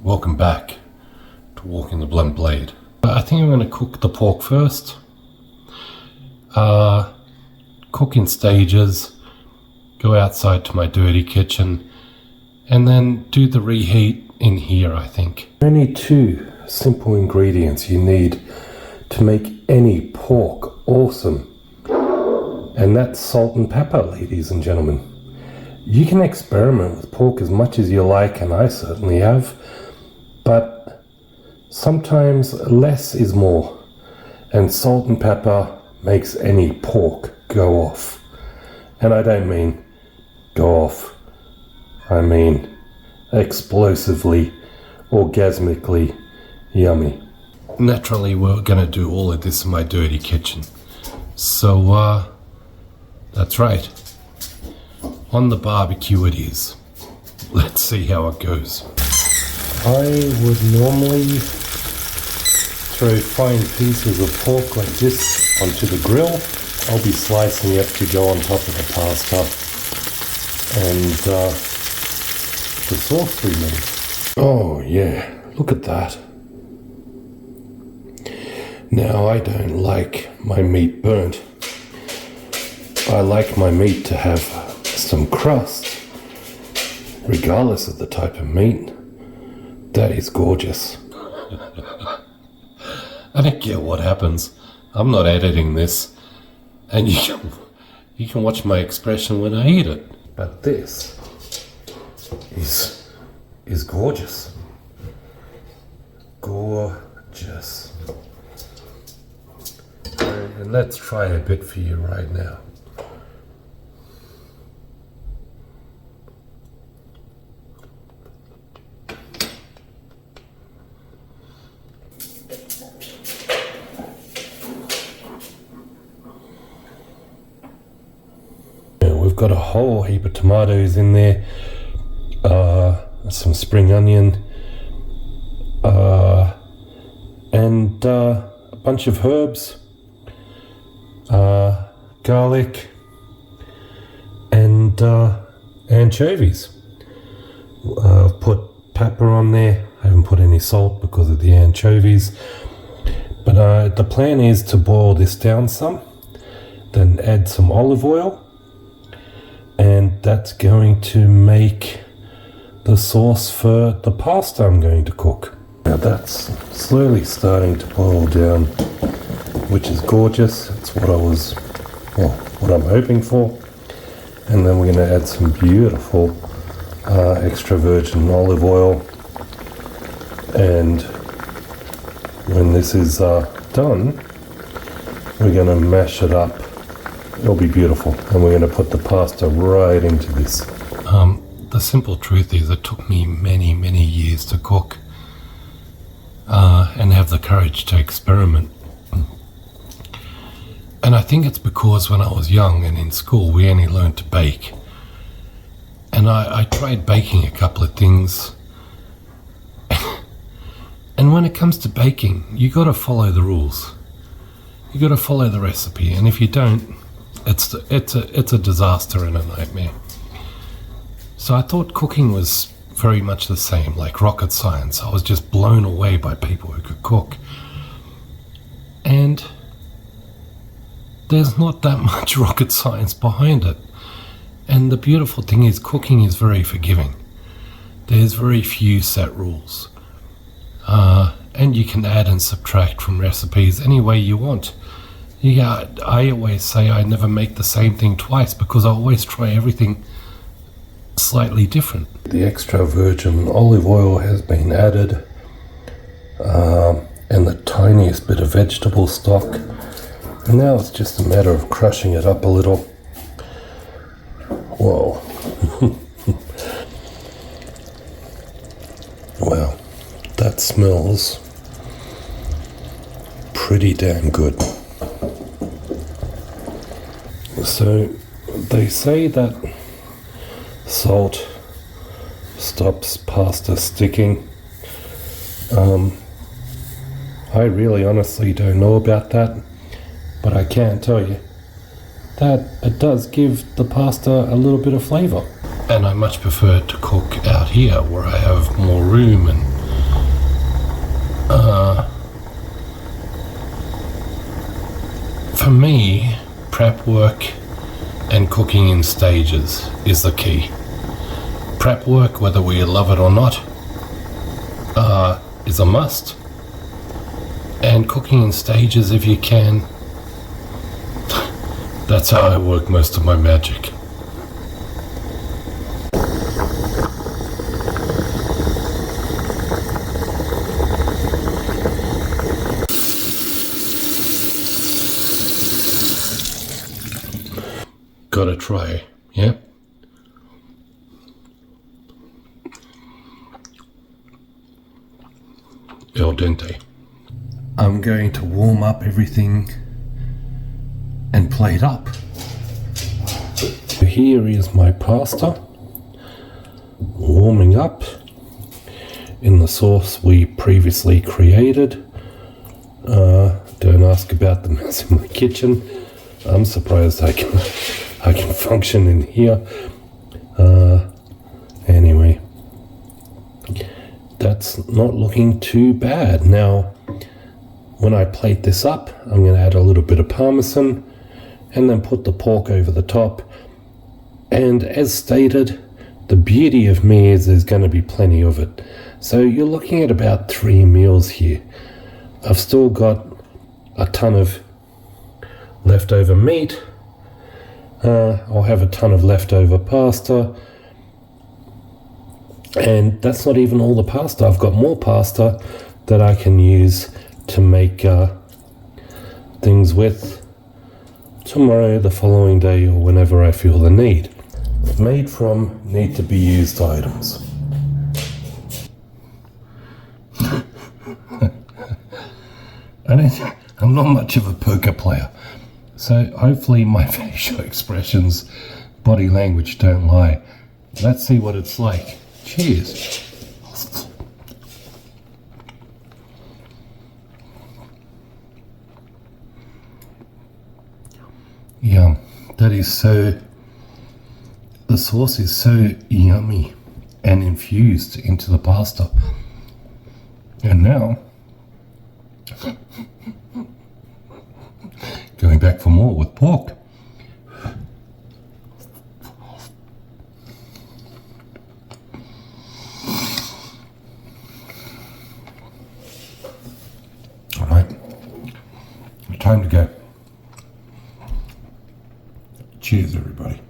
welcome back to Walking the Blunt Blade. I think I'm going to cook the pork first. Cook in stages, go outside to my dirty kitchen, and then do the reheat in here, I think. Only two simple ingredients you need to make any pork awesome, and that's salt and pepper, ladies and gentlemen. You can experiment with pork as much as you like, and I certainly have, but sometimes less is more, and salt and pepper makes any pork go off. And I don't mean go off, I mean explosively, orgasmically yummy. Naturally, we're gonna do all of this in my dirty kitchen. So, that's right. On the barbecue it is. Let's see how it goes. I would normally throw fine pieces of pork like this onto the grill. I'll be slicing it to go on top of the pasta and the sauce we made. Oh yeah, look at that. Now, I don't like my meat burnt. I like my meat to have some crust, regardless of the type of meat. That is gorgeous. I don't get what happens. I'm not editing this, and you can watch my expression when I eat it. But this is gorgeous. Gorgeous. And let's try a bit for you right now. We've got a whole heap of tomatoes in there, some spring onion, and a bunch of herbs, garlic, and anchovies. I've put pepper on there. I haven't put any salt because of the anchovies. But the plan is to boil this down some, then add some olive oil, and that's going to make the sauce for the pasta I'm going to cook. Now that's slowly starting to boil down, which is gorgeous. It's what what I'm hoping for. And then we're going to add some beautiful extra virgin olive oil. And when this is done, we're going to mash it up. It'll be beautiful, and we're going to put the pasta right into this. The simple truth is it took me many, many years to cook and have the courage to experiment. And I think it's because when I was young and in school, we only learned to bake. And I tried baking a couple of things. And when it comes to baking, you got to follow the rules. You got to follow the recipe, and if you don't, it's a disaster and a nightmare. So I thought cooking was very much the same, like rocket science. I was just blown away by people who could cook. And there's not that much rocket science behind it. And the beautiful thing is cooking is very forgiving. There's very few set rules. And you can add and subtract from recipes any way you want. Yeah, I always say I never make the same thing twice because I always try everything slightly different. The extra virgin olive oil has been added, and the tiniest bit of vegetable stock. And now it's just a matter of crushing it up a little. Whoa. Wow, that smells pretty damn good. So they say that salt stops pasta sticking. I really honestly don't know about that, but I can tell you that it does give the pasta a little bit of flavour. And I much prefer to cook out here where I have more room and For me, prep work and cooking in stages is the key. Prep work, whether we love it or not, is a must. And cooking in stages, if you can, that's how I work most of my magic. Gotta try, yeah? Al dente. I'm going to warm up everything and plate up. Here is my pasta warming up in the sauce we previously created. Don't ask about the mess in my kitchen. I'm surprised I can function in here. Anyway, that's not looking too bad. Now, when I plate this up, I'm going to add a little bit of parmesan and then put the pork over the top. And as stated, the beauty of me is there's going to be plenty of it. So you're looking at about 3 meals here. I've still got a ton of leftover meat. I'll have a ton of leftover pasta. And that's not even all the pasta. I've got more pasta that I can use to make things with tomorrow, the following day, or whenever I feel the need. Made from need to be used items. I'm not much of a poker player, so hopefully my facial expressions, body language don't lie. Let's see what it's like. Cheers. Yum. That is so... The sauce is so yummy and infused into the pasta. And now... going back for more with pork. All right, time to go. Cheers, everybody.